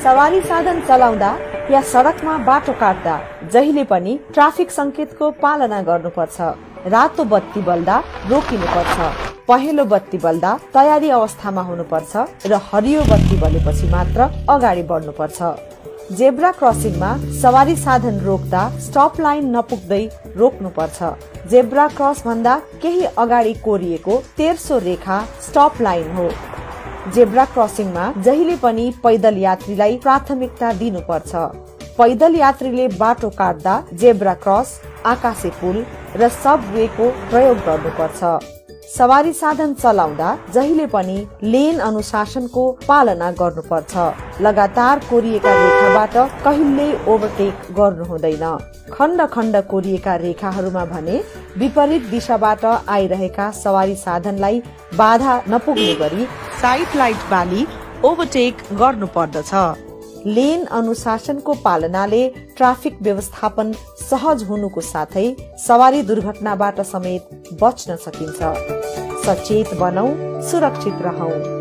सवारी साधन चलाउँदा या सडकमा बाटो काट्दा जहिले पनि ट्राफिक संकेतको पालना गर्नुपर्छ। रातो बत्ती बल्दा रोकिनुपर्छ, पहेँलो बत्ती बल्दा तयारी अवस्थामा हुनुपर्छ र हरियो बत्ती बलेपछि मात्र अगाडि बढ्नुपर्छ। जेब्रा क्रसिङमा सवारी साधन रोक्दा स्टप लाइन नपुग्दै रोक्नुपर्छ। जेब्रा क्रस भन्दा केही अगाडि कोरिएको तेर्सो रेखा स्टप लाइन हो। जेब्रा क्रसिङमा जहिले पनि पैदल यात्रीलाई प्राथमिकता दिनुपर्छ। पैदल यात्रीले बाटो काट्दा जेब्रा क्रस, आकाशे पुल र सबवेको प्रयोग गर्नुपर्छ। सवारी साधन चलाउँदा जहिले पनि लेन अनुशासनको पालना गर्नुपर्छ। लगातार कोरिएका रेखाबाट कहिल्यै ओभरटेक गर्नु हुँदैन। खण्ड खण्ड कोरिएका रेखाहरूमा भने विपरीत दिशाबाट आइरहेका सवारी साधनलाई बाधा नपुग्ने गरी साइड लाइट बाली ओभरटेक गर्नु पर्दछ। लेन अनुशासनको पालनाले ट्राफिक व्यवस्थापन सहज हुनुको साथै सवारी दुर्घटनाबाट समेत बच्न सकिन्छ। सचेत बनौं, सुरक्षित रहौं।